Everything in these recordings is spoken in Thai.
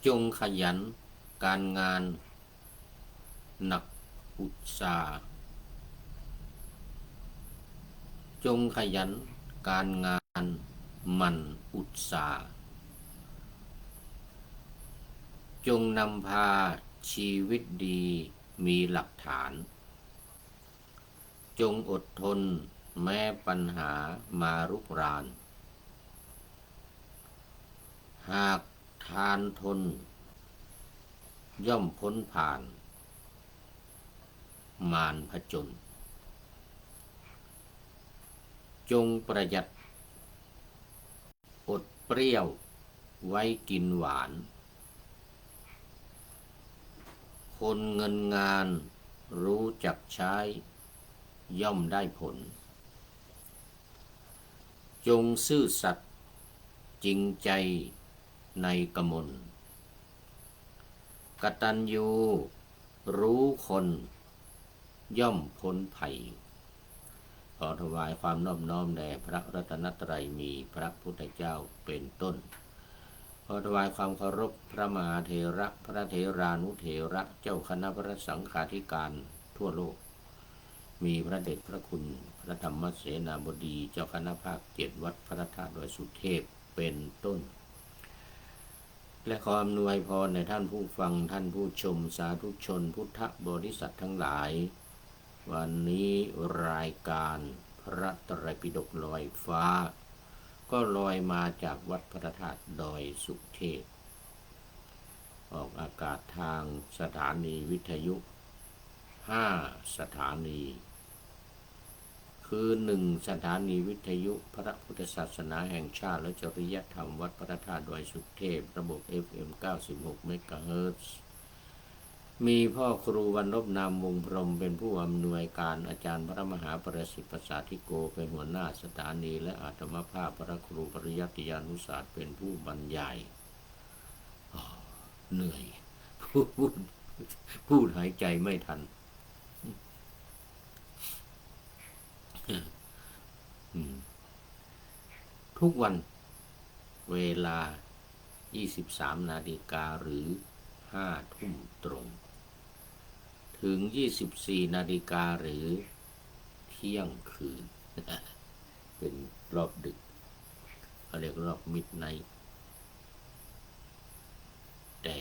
จงขยันการงานหนักอุตสาห์จงขยันการงานหมั่นอุตสาห์จงนำพาชีวิตดีมีหลักฐานจงอดทนแม้ปัญหามารุกรานหากทานทนย่อมพ้นผ่านมารผจญจงประหยัดอดเปรี้ยวไว้กินหวานคนเงินงานรู้จักใช้ย่อมได้ผลจงซื่อสัตย์จริงใจในกมลกตัญญูรู้คนย่อมพ้นภัยขอถวายความนอบน้อมแด่พระรัตนตรัยมีพระพุทธเจ้าเป็นต้นขอถวายความเคารพพระมหาเถระพระเถรานุเถระเจ้าคณะพระสังฆาธิการทั่วโลกมีพระเดชพระคุณพระธรรมเสนาบดีเจ้าคณะภาค7วัดพระธาตุดอยสุเทพเป็นต้นและขออำนวยพรในท่านผู้ฟังท่านผู้ชมสาธุชนพุทธบริษัททั้งหลายวันนี้รายการพระไตรปิฎกลอยฟ้าก็ลอยมาจากวัดพระธาตุดอยสุเทพออกอากาศทางสถานีวิทยุ5สถานีคือ1สถานีวิทยุพระพุทธศาสนาแห่งชาติและจริยธรรมวัดพระธาตุดอยสุเทพระบบ FM 96 เมกะเฮิรตซ์มีพ่อครูวรรณพนามวงพรหมเป็นผู้อำนวยการอาจารย์พระมหาประสิทธิ์ประสาธิโกเป็นหัวหน้าสถานีและอาตมภาพพระครูปริยัติยานุศาสตร์เป็นผู้บรรยายเหนื่อยพูดหายใจไม่ทันทุกวันเวลา 23 นาฬิกาหรือ 5 ทุ่มตรงถึง 24 นาฬิกาหรือเที่ยงคืน เป็นรอบดึกเขาเรียกรอบมิดไนท์แต่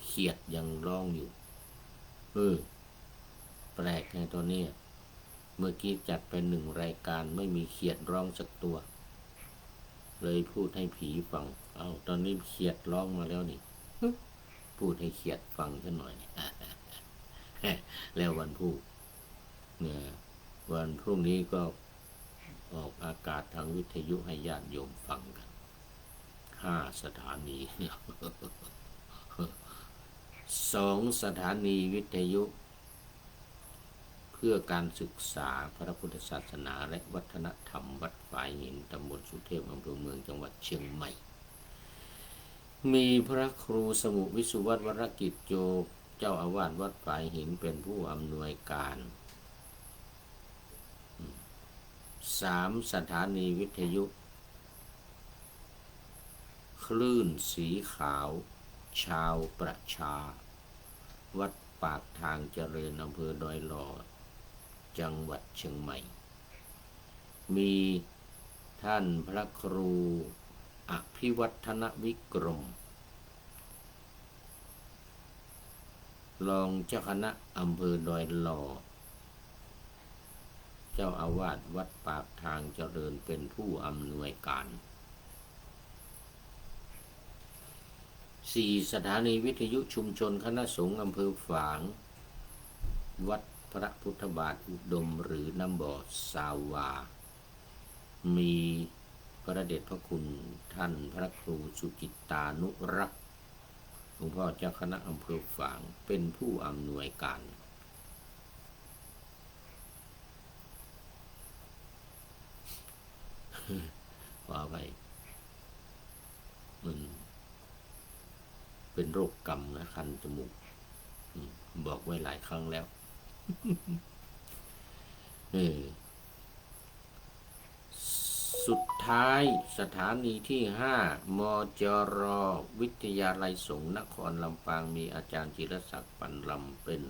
เขียดยังร้องอยู่แปลกไงตัวนี้เมื่อกี้จัดไป1 รายการไม่มีเขียดร้องสักตัวเลยพูดให้ผีฟังตอนนี้เขียดร้องมาแล้วนี่พูดให้เขียดฟังซะหน่อย แล้ววันพรุ่งเนี่ยวันพรุ่งนี้ก็ออกอากาศทางวิทยุให้ญาติโยมฟังกัน5 สถานี 2 สถานีวิทยุเพื่อการศึกษาพระพุทธศาสนาและวัฒนธรรมวัดฝายหินตำบลสุเทพอำเภอเมืองจังหวัดเชียงใหม่มีพระครูสมุวิสุวัตรวรกิจโยเจ้าอาวาสวัดฝายหินเป็นผู้อำนวยการ3 สถานีวิทยุคลื่นสีขาวชาวประชาวัดปากทางเจริญอำเภอดอยหล่อจังหวัดเชียงใหม่มีท่านพระครูอภิวัฒนวิกรมรองเจ้าคณะอำเภอดอยหล่อเจ้าอาวาสวัดปากทางเจริญเป็นผู้อำนวยการ4 สถานีวิทยุชุมชนคณะสงฆ์อำเภอฝางวัดพระพุทธบาทอุดมหรือน้ำบ่อสาวามีพระเดชพระคุณท่านพระครูสุจิตตานุรักษ์หลวงพ่อเจ้าคณะอำเภอฝางเป็นผู้อำนวยการว่าไปมันเป็นโรคกรรมนะคันจมูกบอกไว้หลายครั้งแล้ว สุดท้ายสถานีที่5 มจรวิทยาลัยสงฆ์นครลำปางมีอาจารย์จิรศักดิ์ปันลำเป็น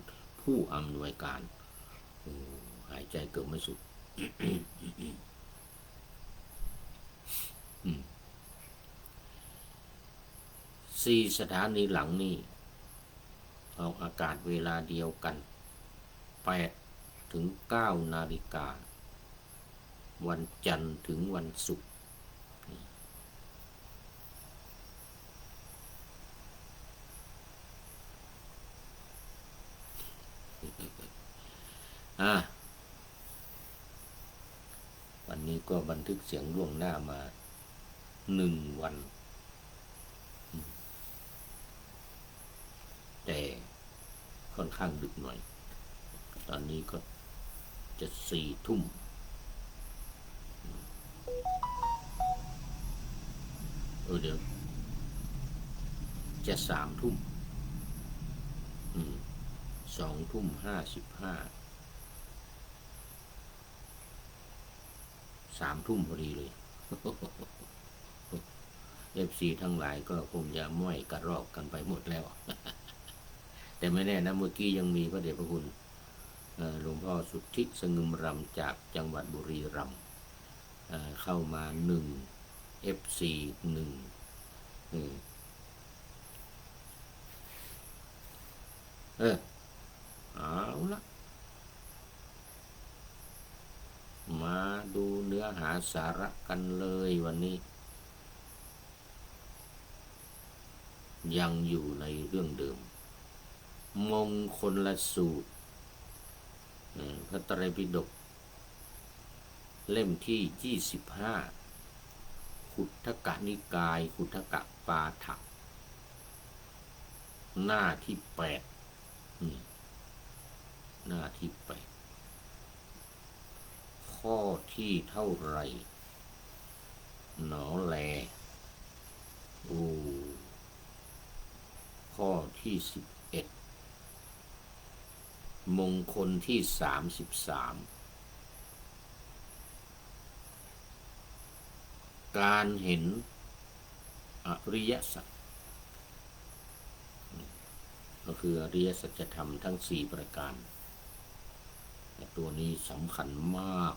ผู้อำนวยการหายใจเกือบไม่สุด 4 สถานีหลังนี้ออกอากาศเวลาเดียวกัน8 ถึง 9 นาฬิกาวันจันทร์ถึงวันศุกร์วันนี้ก็บันทึกเสียงล่วงหน้ามา1 วันแต่ค่อนข้างดึกหน่อยตอนนี้ก็จะ4 ทุ่มเดี๋ยวจะ3 ทุ่ม2 ทุ่ม 55 3 ทุ่มพอดีเลย FC ทั้งหลายก็คงจะม้อยกระรอกกันไปหมดแล้ว แต่ไม่แน่นะเมื่อกี้ยังมีพระเดชพระคุณหลวงพ่อสุทธิสงึมรำจากจังหวัดบุรีรัมย์เข้ามา1 FC 1เอาละมาดูเนื้อหาสาระกันเลยวันนี้ยังอยู่ในเรื่องเดิมมงคลสูตรพระไตรปิฎกเล่มที่25ขุททกนิกายขุททกปาฐะหน้าที่8หน้าที่8ข้อที่เท่าไรหนอแลข้อที่11มงคลที่33การเห็นอริยสัจก็คืออริยสัจธรรมทั้ง4 ประการตัวนี้สำคัญมาก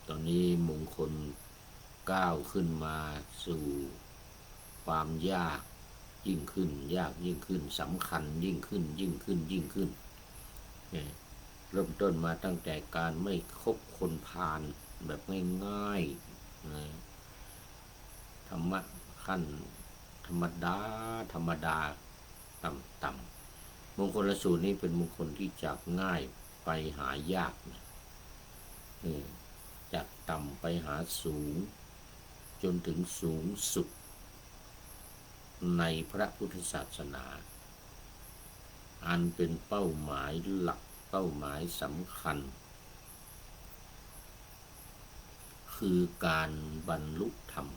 ตอนนี้มงคลก้าวขึ้นมาสู่ความยากยิ่งขึ้นยากยิ่งขึ้นสำคัญยิ่งขึ้นเริ่มต้นมาตั้งแต่การไม่คบคนพาลแบบง่ายๆธรรมะขั้นธรรมดาต่ำๆมงคลสูตรนี้เป็นมงคลที่จากง่ายไปหายากจากต่ำไปหาสูงจนถึงสูงสุดในพระพุทธศาสนาอันเป็นเป้าหมายหลักเป้าหมายสำคัญคือการบรรลุธรรม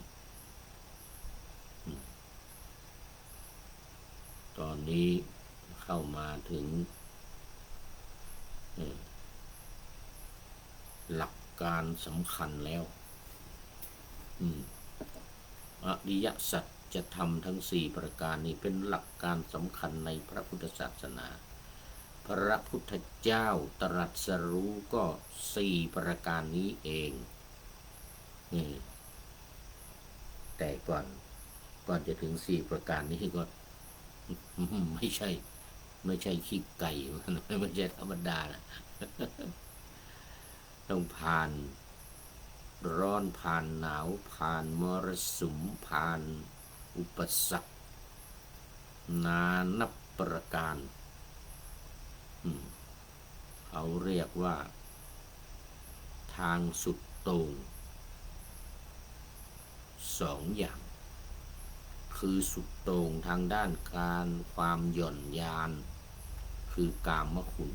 ตอนนี้เข้ามาถึงหลักการสำคัญแล้วอริยสัจธรรมทั้ง4 ประการนี้เป็นหลักการสำคัญในพระพุทธศาสนาพระพุทธเจ้าตรัสรู้ก็4 ประการนี้เองแต่ก่อนจะถึง4 ประการนี้ก็ไม่ใช่ขี้ไก่ไม่ใช่ธรรมดานะต้องผ่านร้อนผ่านหนาวผ่านมรสุมผ่านอุปสรรคนานับประการเขาเรียกว่าทางสุดโต่ง2 อย่างคือสุดโต่งทางด้านการความหย่อนยานคือกามคุณ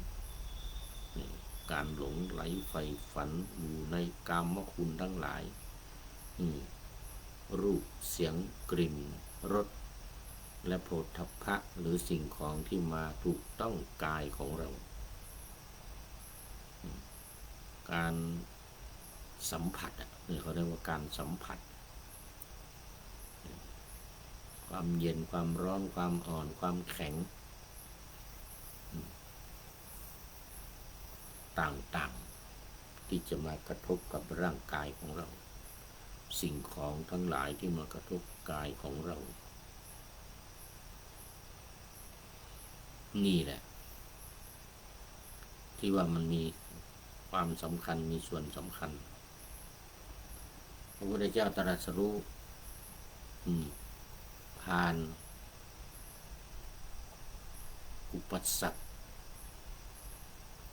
การหลงไหลใฝ่ฝันอยู่ในกามคุณทั้งหลายรูปเสียงกลิ่นรสและโผฏฐัพพะหรือสิ่งของที่มาถูกต้องกายของเราการ สัมผัสนี่เขาเรียกว่าการสัมผัสความเย็นความร้อนความอ่อนความแข็งต่างๆที่จะมากระทบกับร่างกายของเราสิ่งของทั้งหลายที่มากระทบกายของเรานี่แหละที่ว่ามันมีความสำคัญมีส่วนสำคัญพระพุทธเจ้าตรัสรู้ผ่านอุปสรรค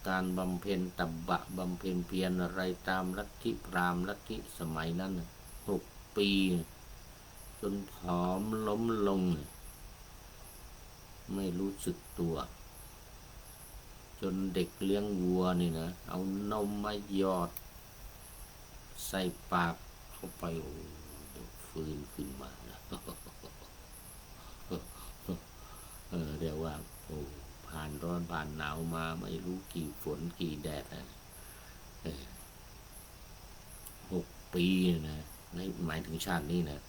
การบำเพ็ญตบะบำเพ็ญเพียรอะไรตามลัทธิพราหมณ์ลัทธิสมัยนั้น6 ปีจนผอมล้มลงไม่รู้สึกตัวจนเด็กเลี้ยงวัวนี่นะเอานมมาหยอดใส่ปากเข้าไปฟื้นขึ้นมานะเรียกว่าผ่านร้อนผ่านหนาวมาไม่รู้กี่ฝนกี่แดด6 ปีนะในหมายถึงชาตินี้นะ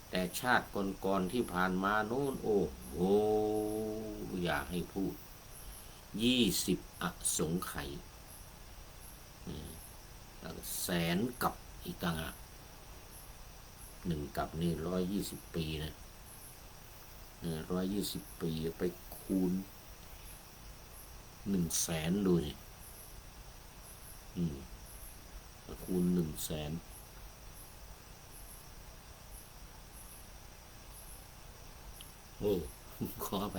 แต่ชาติก่อนๆที่ผ่านมาโน้นโอ้โหอยากให้พูด20 อสงไขยแสนกับอีกต่างหาก1 กับนี่120 ปีนะ120 ปีไปคูณ100,000ดูนี่คูณ100,000โอ้ขอไป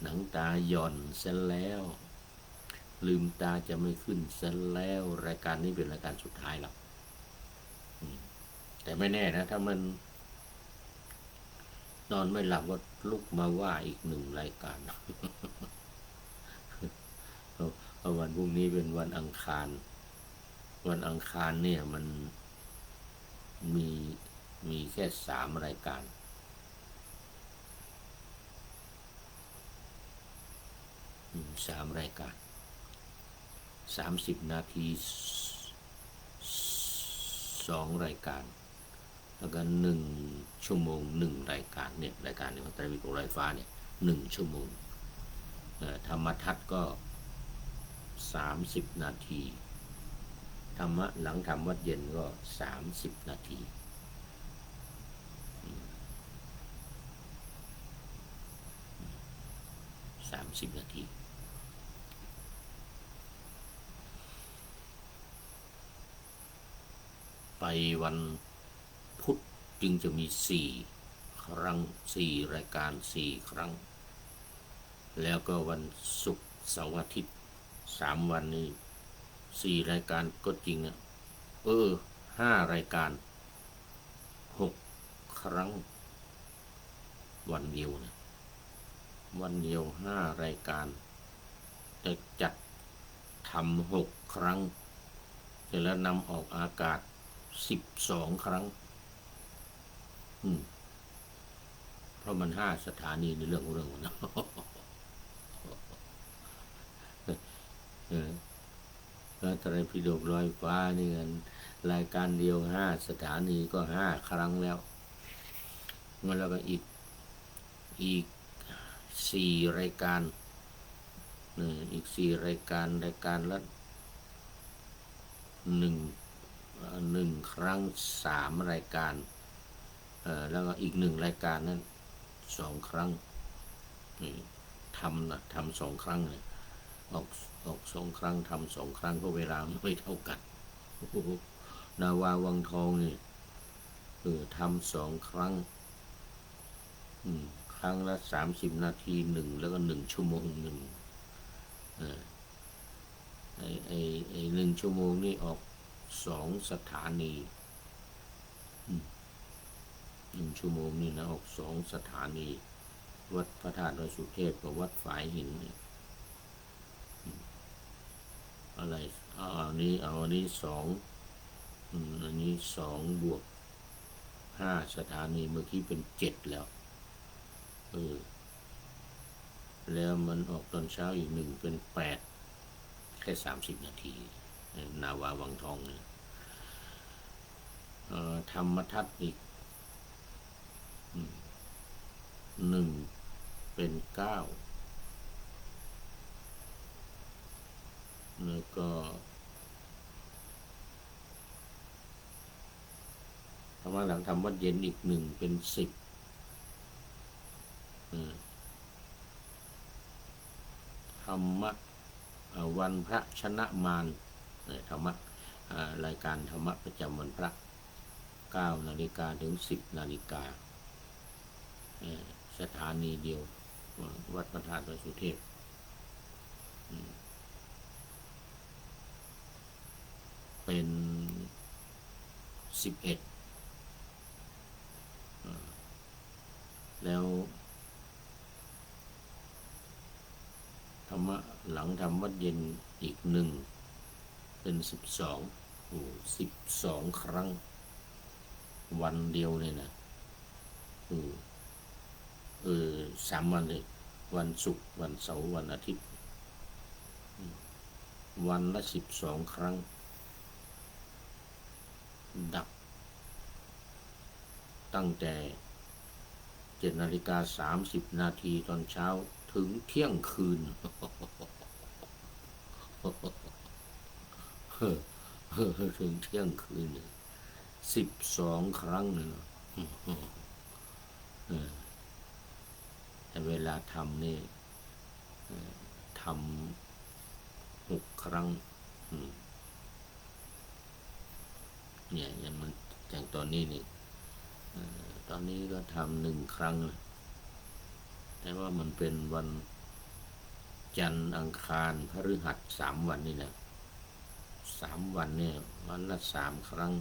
หนังตาหย่อนเสร็จแล้วลืมตาจะไม่ขึ้นเสร็จแล้วรายการนี้เป็นรายการสุดท้ายแล้วแต่ไม่แน่นะถ้ามันนอนไม่หลับก็ลุกมาว่าอีก1 รายการเพราะวันพรุ่งนี้เป็นวันอังคารเนี่ยมันมีแค่3 รายการ3 รายการ30 นาที2 รายการแล้วก็1 ชั่วโมง1 รายการเนี่ยรายการนี้ของไตรวิโกไร้ฟ้าเนี่ย1 ชั่วโมงธรรมทัศน์ก็30 นาทีธรรมะหลังทำวัดเย็นก็30 นาที30 นาทีไปวันพุธจึงจะมี4 ครั้ง4 รายการ4 ครั้งแล้วก็วันศุกร์เสาร์อาทิตย์3 วันนี้4 รายการก็จริงนะ5 รายการ6 ครั้งวันเดียวนะวันเดียว5 รายการจะจัดทำ6 ครั้งเสร็จแล้วนำออกอากาศ12 ครั้งเพราะมัน5 สถานีในเรื่องนะไตรปิฎกลอยฟ้านี่กันรายการเดียว5 สถานีก็5 ครั้งแล้วแล้วก็อีก4 รายการอีก4 รายการละ1 ครั้ง3 รายการแล้วก็อีก1 รายการนั้น2 ครั้งทำ2 ครั้งเลยออก2 ครั้งทำ2 ครั้งเพราะเวลาไม่เท่ากันนาวาวังทองนี่ทำ2 ครั้งครั้งละ30 นาที1แล้วก็1 ชั่วโมง11 ชั่วโมงนี่ออก2 สถานี1 ชั่วโมงนี่นะออก2 สถานีวัดพระธาตุดอยสุเทพกับวัดฝายหินอะไรอันนี้2อันนี้2 บวก5 สถานีเมื่อกี้เป็น7แล้วแล้วมันออกตอนเช้าอีก1เป็น8 แค่30 นาทีนาวาวังทองเนี่ยธรรมทัศน์อีก1เป็น9แล้วก็ธรรมะหลังทำวัดเย็นอีก1เป็น10ธรรมะวันพระชนะมารธรรมะรายการธรรมะประจำวันพระ9 นาฬิกาถึง10 นาฬิกาสถานีเดียววัดพระธาตุดอยสุเทพเป็น11แล้วธรรมะหลังทำวัดเย็นอีก1เป็น12 ครั้งวันเดียวเลยนะ3 วันเลยวันศุกร์วันเสาร์วันอาทิตย์วันละ12 ครั้งดับตั้งแต่7:30 นาทีตอนเช้าถึงเที่ยงคืนถึงเที่ยงคืน12 ครั้งเลยแต่เวลาทำนี่ทำ6 ครั้งเนี่ยอย่างตอนนี้นี่ตอนนี้ก็ทำ1 ครั้งแต่ว่ามันเป็นวันจันทร์อังคารพฤหัส3 วันนี่แหละ3 วันเนี่ยวันละ3 ครั้ง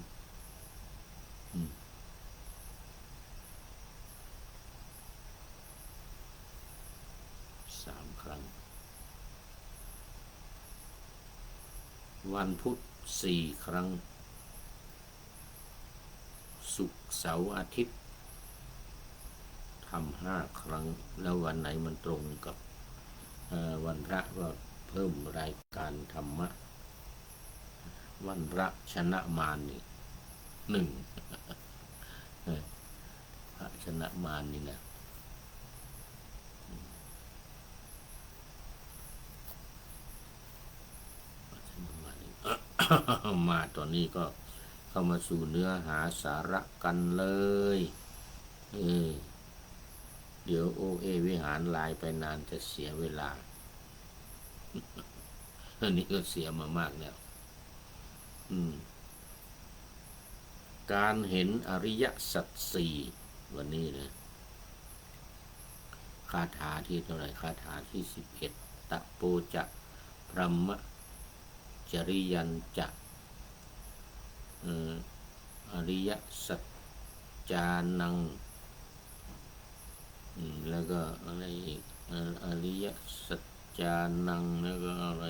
3 ครั้งวันพุธ4 ครั้งศุกร์เสาร์อาทิตย์ทำ5 ครั้งแล้ววันไหนมันตรงกับวันพระก็เพิ่มรายการธรรมะวันพระชนะมารนี่พระชนะมารนี่นะมาตอนนี้ก็เข้ามาสู่เนื้อหาสาระกันเลยเดี๋ยววิหารลายไปนานจะเสียเวลาอันนี้ก็เสียมามากแล้วการเห็นอริยสัจ4วันนี้นะคาถาที่เท่าไหร่คาถาที่11ตะโปจะพรหมจริยัญจะอริยสัจจานังแล้วก็อะไรอีกอริยสัจจานังแล้วก็อะไร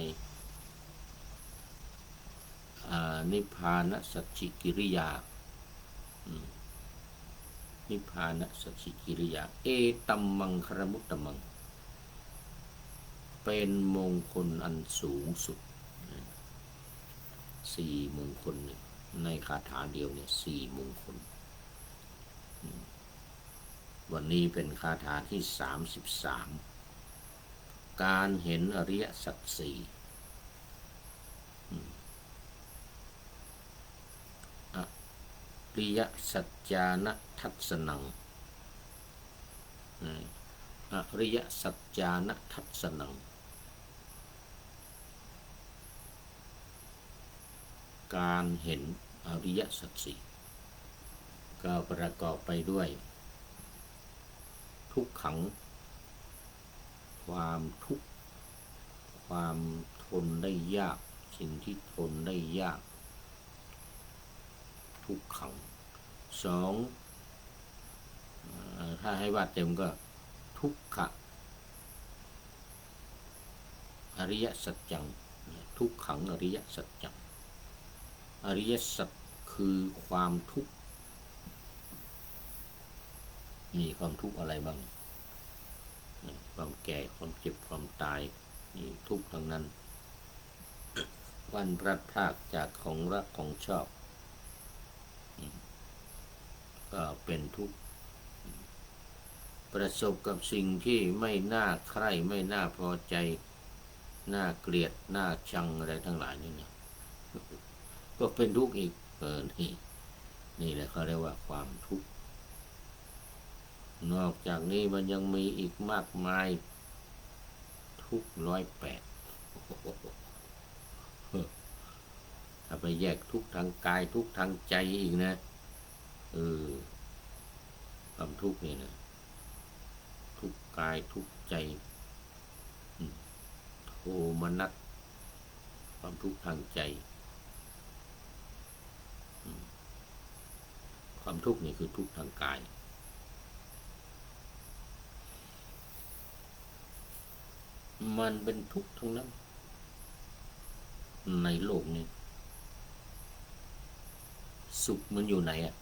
นิพพานสัจฉิกิริยานิพพานสัจฉิกิริยาเอตัมมังคารมุตตมังเป็นมงคลอันสูงสุด4 มงคลในคาถาเดียวเนี่ย4 มงคลวันนี้เป็นคาถาที่33การเห็นอริยสัจ4อริยสัจจานะทัศนังอริยสัจจานะทัศนังการเห็นอริยสัจ4ก็ประกอบไปด้วยทุกขังความทุกข์ความทนได้ยากสิ่งที่ทนได้ยากทุกขัง2ถ้าให้ว่าเต็มก็ทุกขะอริยสัจจังทุกขังอริยสัจจังอริยสัจคือความทุกข์มีความทุกข์อะไรบ้างความแก่ความเจ็บความตายนี่ทุกข์ทั้งนั้น วันพลัดพรากจากของรักของชอบก็เป็นทุกข์ประสบกับสิ่งที่ไม่น่าใคร่ไม่น่าพอใจน่าเกลียดน่าชังอะไรทั้งหลายนี่นะก็เป็นทุกข์อีกนี่แหละเขาเรียกว่าความทุกข์นอกจากนี้มันยังมีอีกมากมายทุก108ถ้าไปแยกทุกทางกายทุกทางใจอีกนะความทุกข์นี่นะทุกกายทุกใจโทมนัสความทุกข์ทางใจความทุกข์นี่คือทุกข์ทางกายมันเป็นทุกข์ทั้งนั้นในโลกนี้สุขมันอยู่ไหนอะ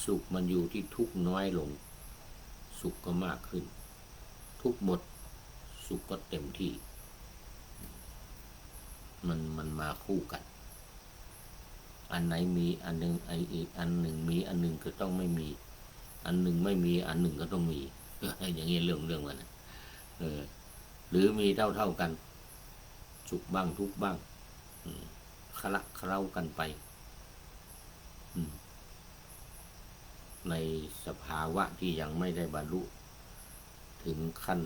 สุขมันอยู่ที่ทุกข์น้อยลงสุขก็มากขึ้นทุกข์หมดสุขก็เต็มที่มันมาคู่กันอันไหนมีอันหนึ่งอีกอันหนึ่งมีอันหนึ่งก็ต้องไม่มีอันหนึ่งไม่มีอันหนึ่งก็ต้องมีอย่างนี้เรื่องมันนะหรือมีเท่ากันสุขบ้างทุกข์บ้างคละเคล้ากันไปในสภาวะที่ยังไม่ได้บรรลุถึงขั้น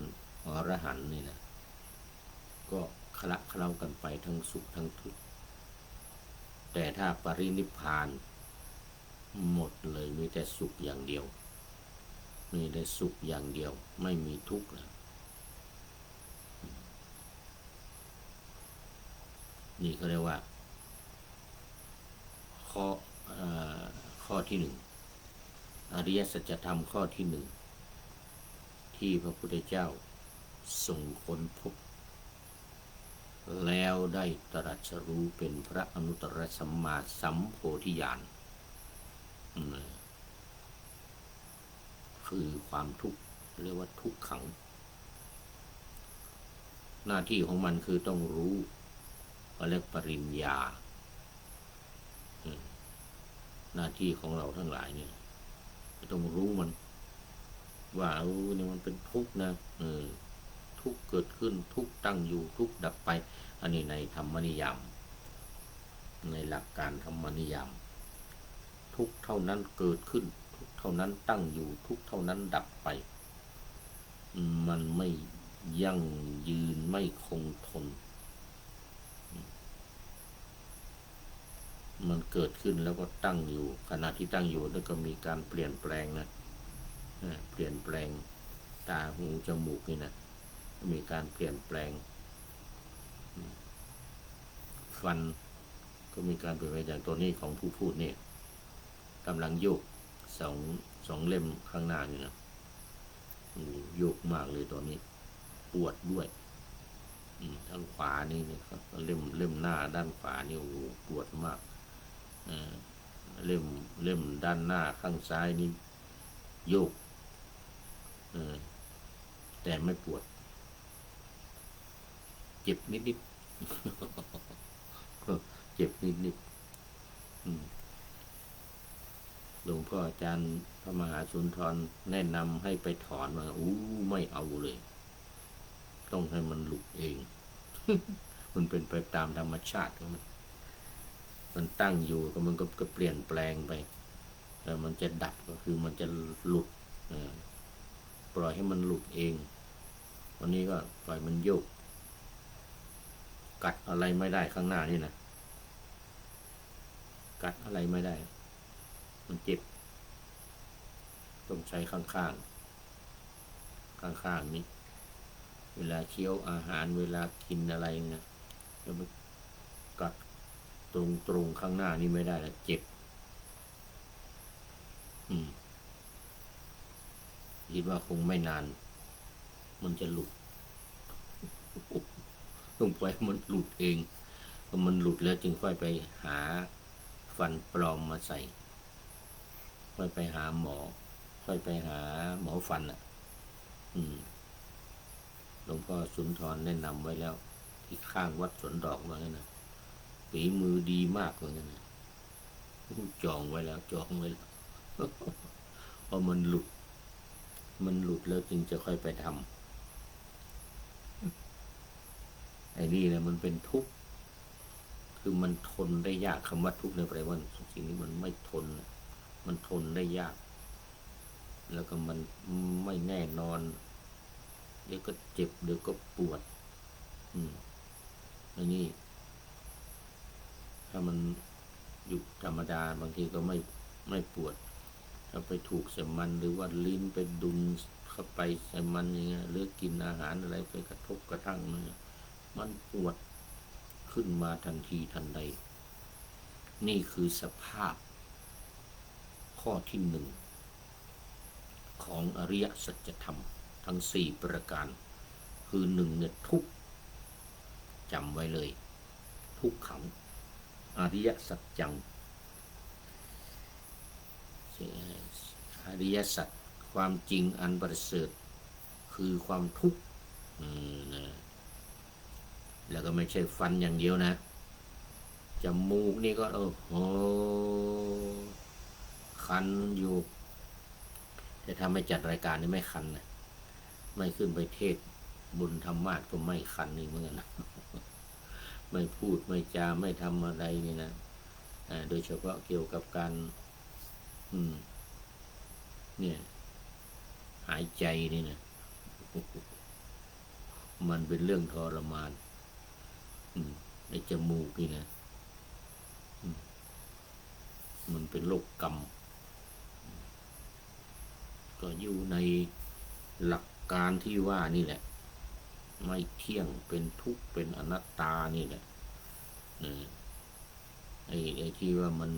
อรหันต์นี่นะก็คละเคล้ากันไปทั้งสุขทั้งทุกข์แต่ถ้าปรินิพพานหมดเลยมีแต่สุขอย่างเดียวมีแต่สุขอย่างเดียวไม่มีทุกข์แล้วนี่เขาเรียกว่าข้อที่หนึ่งอริยสัจธรรมข้อที่หนึ่งที่พระพุทธเจ้าทรงค้นพบแล้วได้ตรัสรู้เป็นพระอนุตตรสัมมาสัมโพธิญาณคือความทุกข์เรียกว่าทุกขังหน้าที่ของมันคือต้องรู้เรียกปริญญาหน้าที่ของเราทั้งหลายเนี่ยต้องรู้มันว่าเนี่ยมันเป็นทุกข์นะทุกข์เกิดขึ้นทุกข์ตั้งอยู่ทุกข์ดับไปอันนี้ในธรรมนิยามในหลักการธรรมนิยามทุกข์เท่านั้นเกิดขึ้นทุกข์เท่านั้นตั้งอยู่ทุกข์เท่านั้นดับไปมันไม่ยั่งยืนไม่คงทนมันเกิดขึ้นแล้วก็ตั้งอยู่ขณะที่ตั้งอยู่แล้วก็มีการเปลี่ยนแปลงนะเปลี่ยนแปลงตาหูจมูกนี่นะมีการเปลี่ยนแปลงฟันก็มีการเปลี่ยนแปลงอย่างตัวนี้ของผู้พูดนี่กำลังโยกสองเล่มข้างหน้านี่นะโยกมากเลยตัวนี้ปวดด้วยทางขวานี่นะครับเล่มหน้าด้านขวานี่โอ้โหปวดมากเล่มด้านหน้าข้างซ้ายนี่โยกแต่ไม่ปวดเจ็บนิดเจ็บนิดหลวงพ่ออาจารย์พระมหาสุนทรแนะนำให้ไปถอนมาไม่เอาเลยต้องให้มันหลุดเอง มันเป็นไปตามธรรมชาติของมันตั้งอยู่ก็มันก็เปลี่ยนแปลงไปแต่มันจะดับก็คือมันจะหลุดปล่อยให้มันหลุดเองวันนี้ก็ปล่อยมันโยกกัดอะไรไม่ได้ข้างหน้านี่นะกัดอะไรไม่ได้มันเจ็บต้องใช้ข้างนี้เวลาเคี้ยวอาหารเวลากินอะไรเนี่ยแล้วมันกัดตรงข้างหน้านี่ไม่ได้แล้วเจ็บคิดว่าคงไม่นานมันจะหลุดต้องปล่อยมันหลุดเองพอมันหลุดแล้วจึงค่อยไปหาฟันปลอมมาใส่ค่อยไปหาหมอค่อยไปหาหมอฟันหลวงพ่อสุนทรแนะนำไว้แล้วที่ข้างวัดสวนดอกว่านะ ฝีมือดีมากเลยนะจองไว้แล้วเพราะมันหลุดแล้วจึงจะค่อยไปทำไอ้นี่นะมันเป็นทุกข์คือมันทนได้ยากคำว่าทุกข์ในแปลว่าสิ่งนี้มันไม่ทนมันทนได้ยากแล้วก็มันไม่แน่นอนเดี๋ยวก็เจ็บเดี๋ยวก็ปวดอันนี้ถ้ามันอยู่ธรรมดาบางทีก็ไม่ปวดถ้าไปถูกใส่มันหรือว่าลิ้นไปดุนเข้าไปใส่มันอย่างเงี้ยหรือกินอาหารอะไรไปกระทบกระทั่งมันปวดขึ้นมาทันทีทันใดนี่คือสภาพข้อที่หนึ่งของอริยสัจธรรมทั้งสี่ประการคือหนึ่งเนี่ยทุกข์จำไว้เลยทุกขังอริยสัจจังอริยสัจความจริงอันประเสริฐคือความทุกข์แล้วก็ไม่ใช่ฟันอย่างเดียวนะจมูกนี่ก็คันอยู่แต่ถ้าไม่จัดรายการนี่ไม่คันนะไม่ขึ้นไปเทศบุญธรรมาสก็ไม่คันนี่เหมือนกันไม่พูดไม่จาไม่ทำอะไรนี่นะโดยเฉพาะเกี่ยวกับการเนี่ยหายใจนี่นะมันเป็นเรื่องทรมานในจมูกนี่นะมันเป็นโรคกรรมก็อยู่ในหลักการที่ว่านี่แหละไม่เที่ยงเป็นทุกข์เป็นอนัตตานี่แหละไอ้ที่ว่ามัน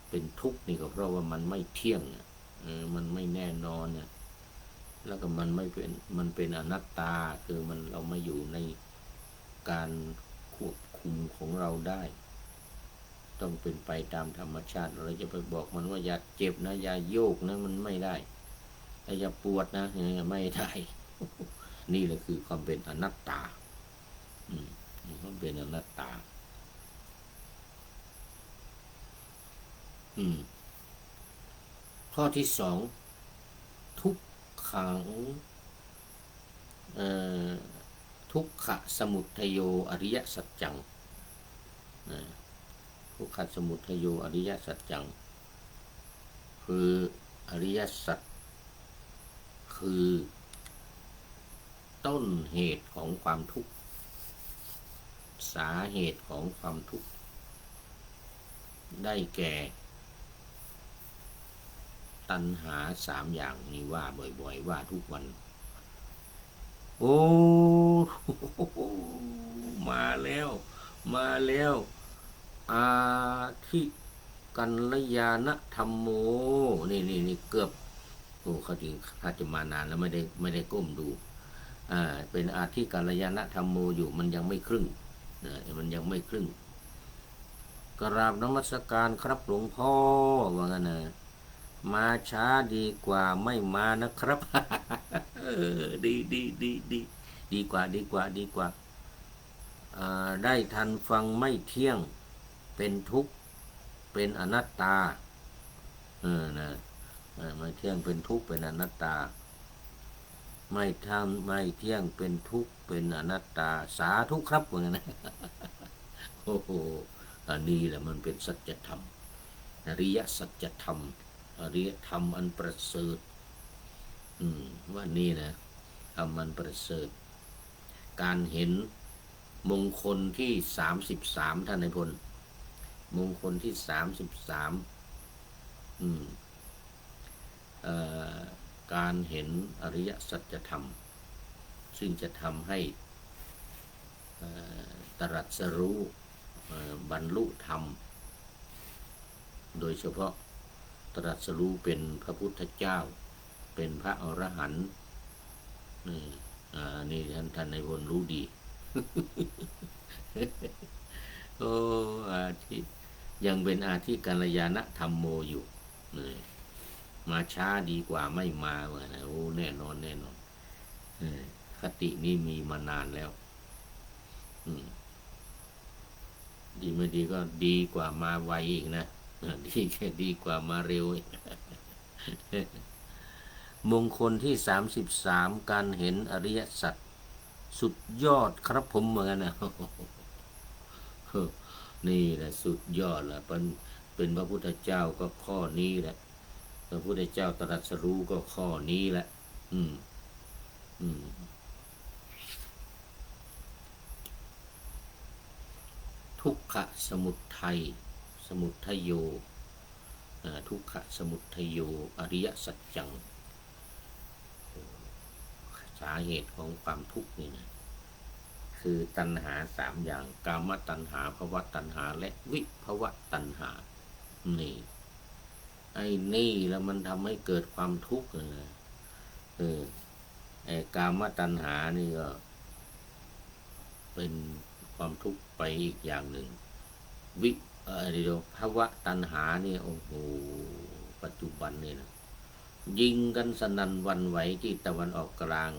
เป็นทุกข์นี่ก็เพราะว่ามันไม่เที่ยงมันไม่แน่นอนเนี่ยแล้วก็มันเป็นอนัตตาคือเราไม่อยู่ในการควบคุมของเราได้ต้องเป็นไปตามธรรมชาติเราจะไปบอกมันว่าอย่าเจ็บนะอย่าโยกนะมันไม่ได้อย่าปวดนะไม่ได้นี่แหละคือความเป็นอนัตตาความเป็นอนัตตาข้อที่สองทุกขังทุกขสมุทัยโยอริยสัจจังทุกขสมุทัยโยอริยสัจจังคืออริยสัจคือต้นเหตุของความทุกข์สาเหตุของความทุกข์ได้แก่ตัณหาสามอย่างนี้ว่าบ่อยๆว่าทุกวันโอ้มาแล้วอาทิกัลยาณธรรมโมนี่เกือบเขาจริงถ้าจะมานานแล้วไม่ได้ก้มดูเป็นอาทิกัลยาณธรรมโมอยู่มันยังไม่ครึ่งมันยังไม่ครึ่งกราบนมัสการครับหลวงพ่อว่างั้นนะมาช้าดีกว่าไม่มานะครับ ดีกว่าได้ทันฟังไม่เที่ยงเป็นทุกข์เป็นอนัตตาไม่เที่ยงเป็นทุกข์เป็นอนัตตาไม่เที่ยงเป็นทุกข์เป็นอนัตตาสาธุครับว่างั้นนะโอ้โหอันนี้แหละมันเป็นสัจธรรมอริยสัจธรรมอริยธรรมอันประเสริฐว่านี่นะธรรมอันประเสริฐการเห็นมงคลที่33ท่านนายพลมงคลที่33การเห็นอริยสัจธรรมซึ่งจะทำให้ตรัสรู้บรรลุธรรมโดยเฉพาะตรัสรู้เป็นพระพุทธเจ้าเป็นพระอรหันต์นี่ท่านนายพลรู้ดี โอ้อาทิยังเป็นอาทิกัลยาณธรรมโมอยู่มาช้าดีกว่าไม่มาเหมือนโอ้แน่นอนคตินี้มีมานานแล้ว ดีไม่ดีก็ดีกว่ามาไวอีกนะดีกว่ามาเร็วอีกมงคลที่33การเห็นอริยสัจสุดยอดครับผมเหมือนกันนะนี่แหละสุดยอดแหละเป็นพระพุทธเจ้าก็ข้อนี้แหละพระพุทธเจ้าตรัสรู้ก็ข้อนี้แหละอืมอืมทุกขสมุทัยสมุทัยโยทุกขสมุทัยโยอริยสัจจังสาเหตุของความทุกข์นี่นะคือตัณหา3 อย่างกามตัณหาภวตัณหาและวิภวตัณหานี่ไอ้นี่แล้วมันทำให้เกิดความทุกข์เลยไอ้กามตัณหานี่ก็เป็นความทุกข์ไปอีกอย่างหนึ่งวิเดี๋ยวภวตัณหานี่โอ้โหปัจจุบันนี่นะยิงกันสนั่นหวั่นไหวที่ตะวันออกกลาง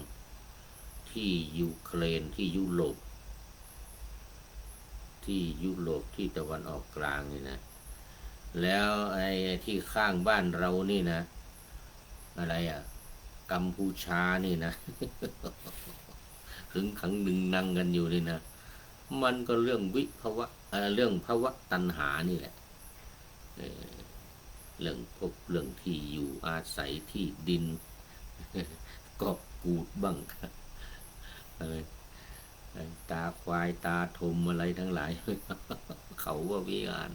ที่ยูเครนที่ยุโรปที่ตะวันออกกลางนี่นะแล้วไอ้ที่ข้างบ้านเรานี่นะอะไรกัมพูชานี่นะถึงขังหนึ่งนั่งกันอยู่นี่นะมันก็เรื่องวิภวะเรื่องภวะตัณหานี่แหละเรื่องพบเรื่องที่อยู่อาศัยที่ดินก็ปูดบ้างตาควายตาทมอะไรทั้งหลายเขาว่าวิหาร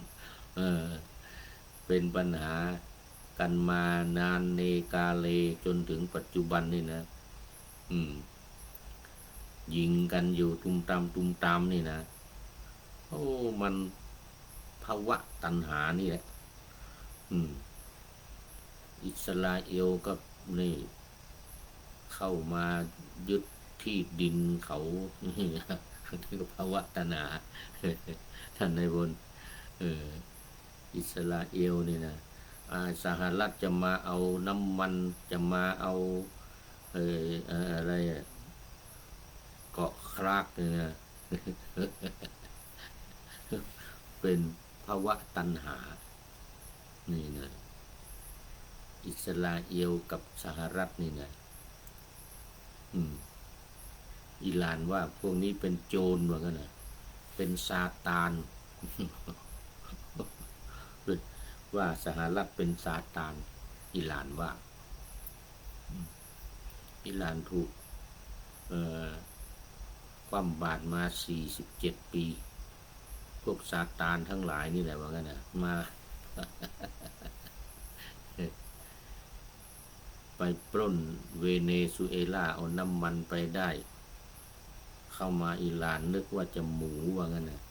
เป็นปัญหากันมานานเนกาเลจนถึงปัจจุบันนี่นะยิงกันอยู่ตุมตามนี่นะโอ้มันภาวะตัณหานี่แหละอิสราเอลก็นี่เข้ามายึดที่ดินเขานี่ก็ภาวะตัณหาท่านในบนอิสราเอลนี่นะสหรัฐจะมาเอาน้ำมันจะมาเอาอะไรเกาะครากเนี่ยนะเป็นภาวะตัณหานี่นะอิสราเอลกับสหรัฐนี่นะอิหร่านว่าพวกนี้เป็นโจรว่างั้นนะเป็นซาตานว่าสหรัฐเป็นซาตานอิหร่านว่าอิหร่านถูกคว่ำบาตรมา47 ปีพวกซาตานทั้งหลายนี่แหละว่างั้นนะมาไปปล้นเวเนซุเอลาเอาน้ำมันไปได้เข้ามาอิหร่านนึกว่าจะหมูว่างั้นนะ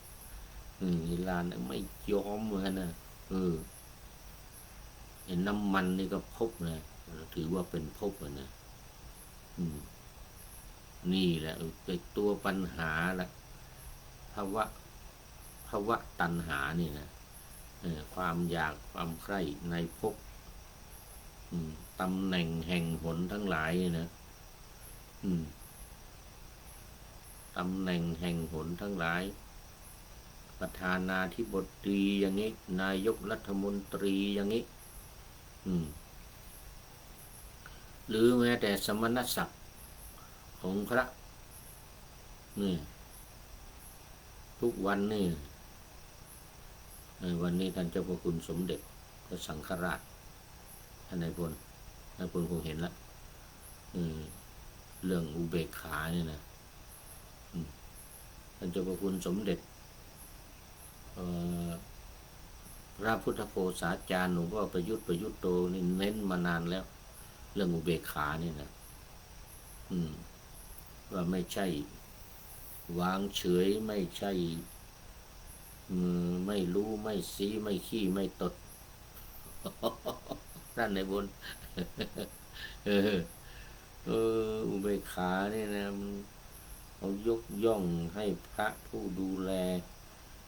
อิหร่านไม่ยอมว่างั้นนะเห็นน้ำมันนี่ก็พบนะถือว่าเป็นพบนะนี่แหละเป็นตัวปัญหาละภาวะตัณหานี่นะความอยากความใคร่ในภพตำแหน่งแห่งหนทั้งหลายนะตำแหน่งแห่งหนทั้งหลายประธานาธิบดีอย่างนี้นายกรัฐมนตรีอย่างนี้หรือแม้แต่สมณศักดิ์ของพระนี่ทุกวันนี่วันนี้ท่านเจ้าพระคุณสมเด็จพระสังฆราชท่านนายพลคงเห็นละเรื่องอุเบกขาเนี่ยนะท่านเจ้าพระคุณสมเด็จพระพุทธโฆษาจารย์หลวงพ่อประยุทธ์โตนี่เน้นมานานแล้วเรื่องอุเบกขาเนี่ยนะว่าไม่ใช่วางเฉยไม่ใช่ไม่รู้ไม่ซีไม่ขี้ไม่ตดนั่นในบนอุเบกขาเนี่ยนะเขายกย่องให้พระผู้ดูแล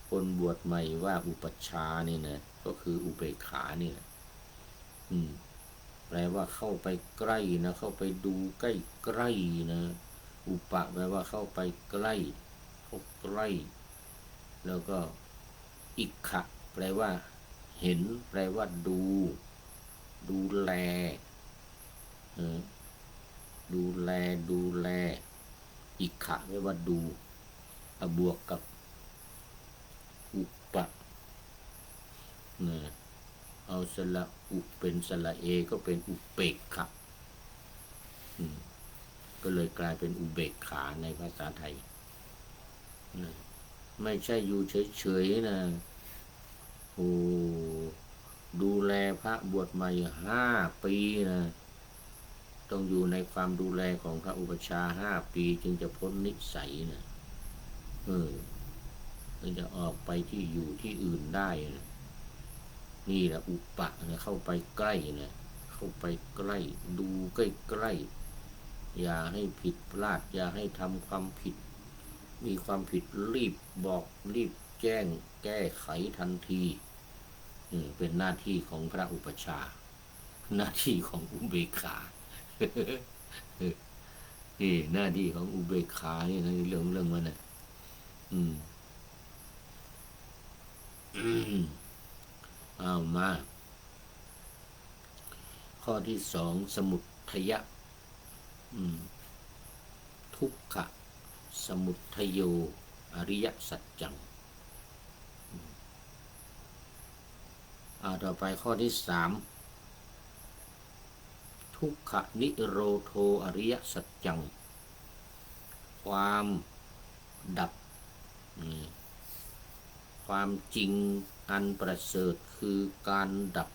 คนบวชใหม่ว่าอุปัชฌาย์นี่นะก็คืออุเบกขานี่แหละแปลว่าเข้าไปใกล้นะเข้าไปดูใกล้นะอุปะแปลว่าเข้าไปใกล้เข้าใกล้แล้วก็ อิกขะแปลว่าเห็นแปลว่าดูแลดูแลอิกขะแปลว่าดูบวกกับอุปะเอาสระอุเป็นสระเอก็เป็นอุเบกขะก็เลยกลายเป็นอุเบกขาในภาษาไทยไม่ใช่อยู่เฉยๆนะโอ้ดูแลพระบวชใหม่5 ปีนะต้องอยู่ในความดูแลของพระอุปัชฌาย์5 ปีจึงจะพ้นนิสัยนะจึงจะออกไปที่อยู่ที่อื่นได้นะนี่แหละอุปะนะเข้าไปใกล้นะเข้าไปใกล้ดูใกล้ๆอย่าให้ผิดพลาดอย่าให้ทำความผิดมีความผิดรีบบอกรีบแจ้งแก้ไขทันทีเป็นหน้าที่ของพระอุปัชฌาย์หน้าที่ของอุเบกขานี่หน้าที่ของอุเบกขานี่นะเรื่องมันนะเอามาข้อที่ 2สมุทัยะทุกขะสมุทัยโยอริยสัจจังต่อไปข้อที่ 3ทุกขนิโรโธอริยสัจจังความดับความจริงอันประเสริฐคือการดับ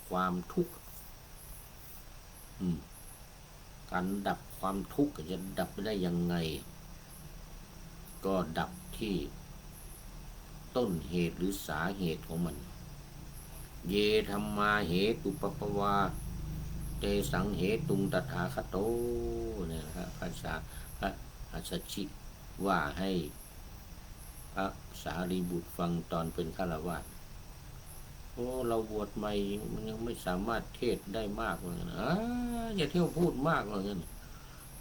ความทุกข์การดับความทุกข์จะดับได้ยังไงก็ดับที่ต้นเหตุหรือสาเหตุของมันเยธัมมาเหตุปปวาเตสังเหตุงตถาคโตเนี่ยครับภาษาพระอัสสชิว่าให้พระสารีบุตรฟังตอนเป็นฆราวาสเราบวชใหม่มันยังไม่สามารถเทศได้มากเลยนะอย่าเที่ยวพูดมากเลยนะ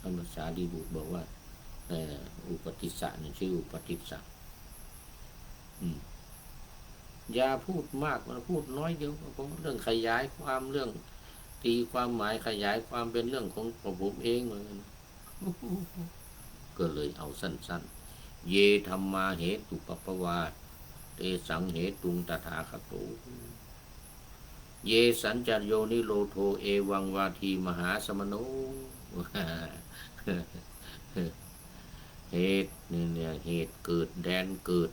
พระสารีบุตรบอกว่าอุปติสสะนี่ชื่ออุปติสสะอย่าพูดมากมันพูดน้อยเดียวผมเรื่องขยายความเรื่องตีความหมายขยายความเป็นเรื่องของผมเองเหมือนกันก็เลยเอาสั้นๆเยธัมมาเหตุปปวาเตสังเหตุงตถาคโตเยสัญจโยนิโรโธเอวังวาทีมหาสมโนเหตุเนี่ยเหตุเกิดแดนเกิด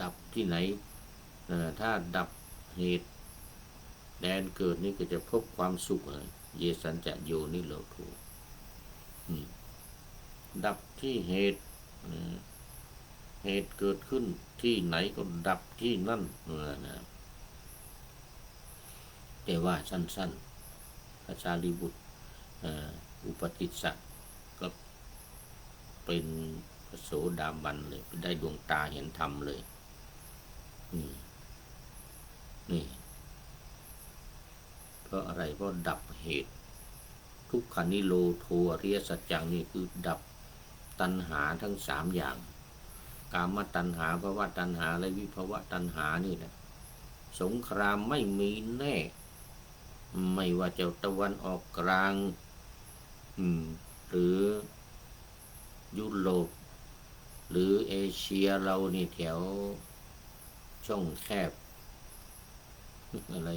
ดับที่ไหนถ้าดับเหตุแดนเกิดนี่ก็จะพบความสุขเยสัญจโยนิโรโธดับที่เหตุเกิดขึ้นที่ไหนก็ดับที่นั่นนะแต่ว่าสั้นๆพระสารีบุตรอุปติสสะก็เป็นพระโสดาบันเลยได้ดวงตาเห็นธรรมเลยนี่เพราะอะไรเพราะดับเหตุทุกขันิโรโธอริยสัจจังนี่คือดับตัณหาทั้ง3อย่างกามตัณหาภวตัณหาและวิภวตัณหานี่แหละสงครามไม่มีแน่ไม่ว่าจะตะวันออกกลางหรือยุโรปหรือเอเชียเรานี่แถวช่องแคบอะไร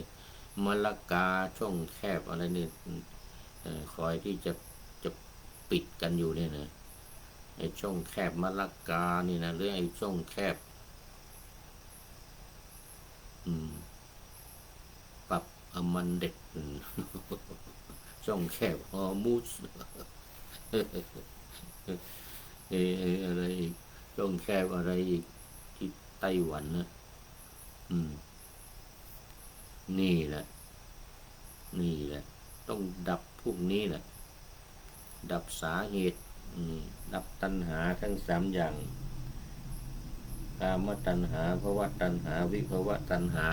มะละกาช่องแคบอะไรนี่คอยที่จะปิดกันอยู่เนี่ยนะไอ้ช่องแคบมะละกานี่นะหรือไอ้ช่องแคบปรับอมันเด็ดช่องแคบฮอร์มูสอะไรอีกช่องแคบอะไรอีกที่ไต้หวันนะนี่แหละต้องดับพวกนี้แหละดับสาเหตุดับตัณหาทั้ง3อย่างกามตัณหาภวตัณหาวิภวตัณหา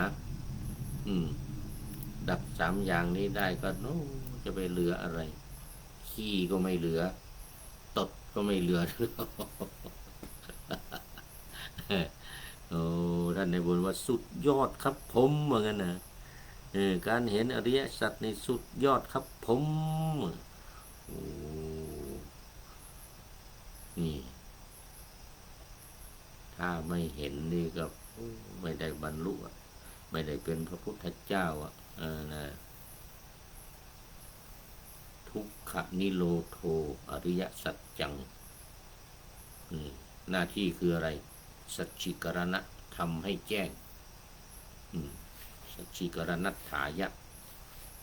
ดับ3อย่างนี้ได้ก็จะไปเหลืออะไรขี้ก็ไม่เหลือตดก็ไม่เหลือ โอ้ท่านในบนว่าสุดยอดครับผมเหมือนกันนะการเห็นอริยสัจในสุดยอดครับผมโอ้นี่ถ้าไม่เห็นนี่ก็ไม่ได้บรรลุไม่ได้เป็นพระพุทธเจ้านะทุกขนิโรโธอริยสัจจังหน้าที่คืออะไรสัจฉิกรณะทำให้แจ้งสัจฉิกรณัตถายะ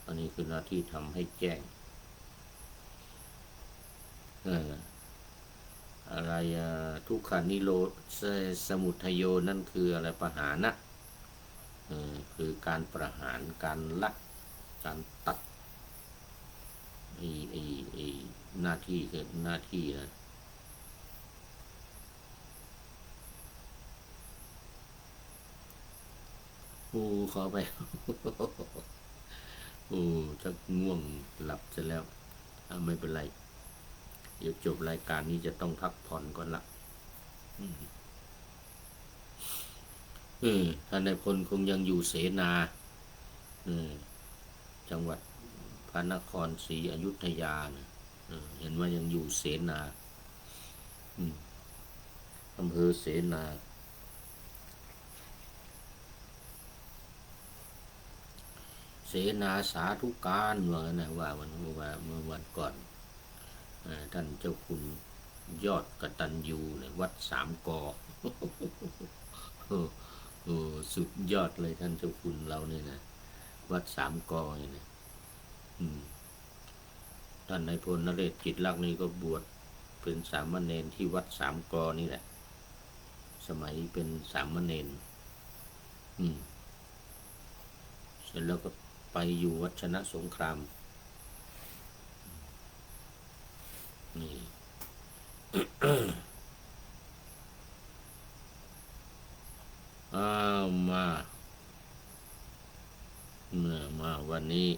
อันนี้คือหน้าที่ทำให้แจ้งอะไรทุกขานิโรสมุทัยโยนั่นคืออะไรปหานะคือการประหารการละการตัดไอ้หน้าที่คือหน้าที่นะโอ้ขอไปโอ้จะง่วงหลับซะแล้วไม่เป็นไรเดี๋ยวจบรายการนี้จะต้องพักผ่อนก่อนละท่านนายพลคงยังอยู่เสนาจังหวัดพระนครศรีอยุธยานะเห็นว่ายังอยู่เสนาอำเภอเสนาเสนาสาธุการว่านะว่าเมื่อวันก่อนท่านเจ้าคุณยอดกตัญญูเนี่ยวัดสามกอโอ้สุดยอดเลยท่านเจ้าคุณเราเนี่ยนะวัดสามกอเนี่ยท่านนายพลนเรศจิตลักษณ์นี่ก็บวชเป็นสามเณรที่วัดสามกอนี่แหละสมัยเป็นสามเณรเสร็จแล้วก็ไปอยู่วัดชนะสงครามนี่มาวันนี้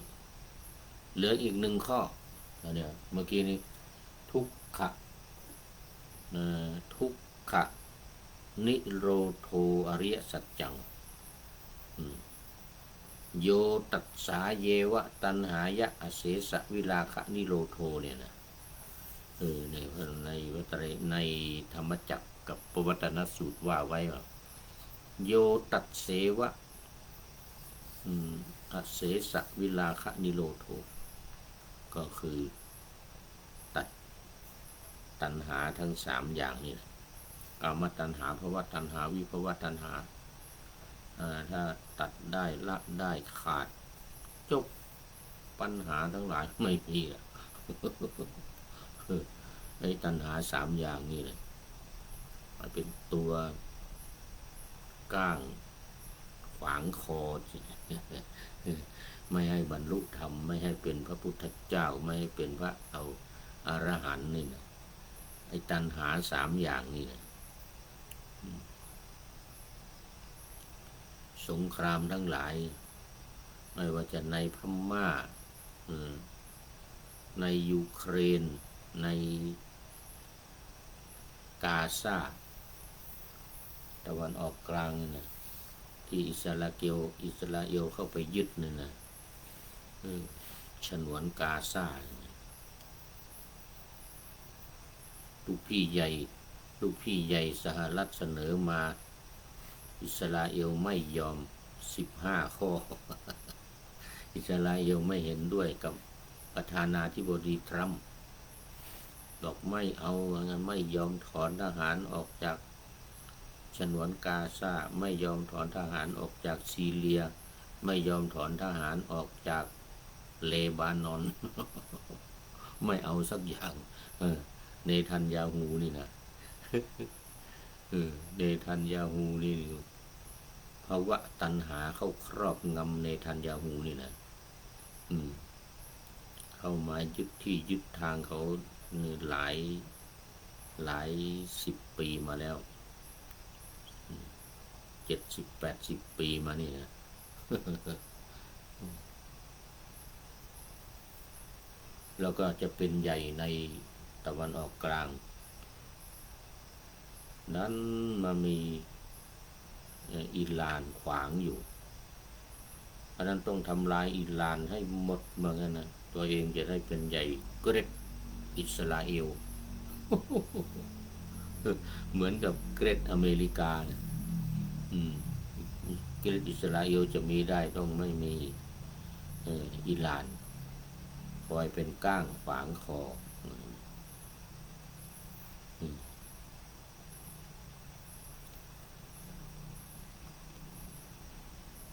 เหลืออีกหนึ่งข้อเนี่ยเมื่อกี้นี้ทุกขะทุกขะนิโรโธอริยสัจจังโยตัสสาเยวะตัณหายะอเสสะวิราคะนิโรโธเนี่ยนะในวัตรในธรรมจักรกับปวัตนสูตรว่าไว้ว่าโยตัสเสวะอเสสะวิราคะนิโรโธก็คือตัดตัณหาทั้งสามอย่างนี่กามตัณหาภวตัณหาวิภวตัณหาถ้าตัดได้ละได้ขาดจบปัญหาทั้งหลายไม่มีไอ้ตัณหาสามอย่างนี่เลยมันเป็นตัวก้างขวางคอไม่ให้บรรลุธรรมไม่ให้เป็นพระพุทธเจ้าไม่ให้เป็นพระอรหันต์นี่นะไอ้ตัณหาสามอย่างนี่นะสงครามทั้งหลายไม่ว่าจะในพม่าในยูเครนในกาซาตะวันออกกลางนี่นะที่อิสราเอลเข้าไปยึดนี่นะฉนวนกาซาลูกพี่ใหญ่สหรัฐเสนอมาอิสราเอลไม่ยอม15 ข้ออิสราเอลไม่เห็นด้วยกับประธานาธิบดีทรัมป์บอกไม่เอาไม่ยอมถอนทหารออกจากฉนวนกาซาไม่ยอมถอนทหารออกจากซีเรียไม่ยอมถอนทหารออกจากเลบานอนไม่เอาสักอย่างเนทันยาฮูนี่นะเนทันยาฮูนี่ภาวะตัณหาเข้าครอบงำเนทันยาฮูนี่นะเข้ามายึดที่ยึดทางเขาหลาย10 ปีมาแล้ว70-80 ปีมานี่นะแล้วก็จะเป็นใหญ่ในตะวันออกกลางนั้นมามี อิหร่านขวางอยู่เพราะนั้นต้องทำลายอิหร่านให้หมดเหมือนกันนะตัวเองจะได้เป็นใหญ่เกรดอิสราเอล เหมือนกับเกรดอเมริกานะเกรดอิสราเอลจะมีได้ต้องไม่มีอิหร่านคอยเป็นก้างขวางคอ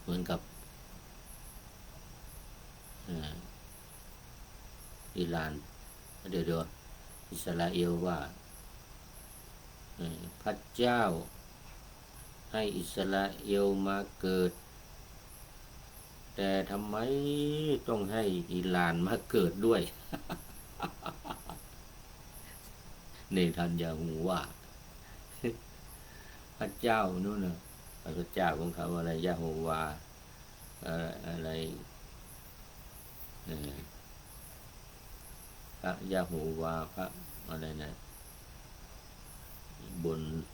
เหมือนกับอิหร่านเดี๋ยวอิสราเอลว่าพระเจ้าให้อิสราเอลมาเกิดแต่ทำไมต้องให้อิหร่านมาเกิดด้วย เนทันยาฮูว่าพระเจ้านู่นนะพระเจ้าของเขาอะไรยะโฮวาอะไรพระยะโฮวาพระอะไรนะ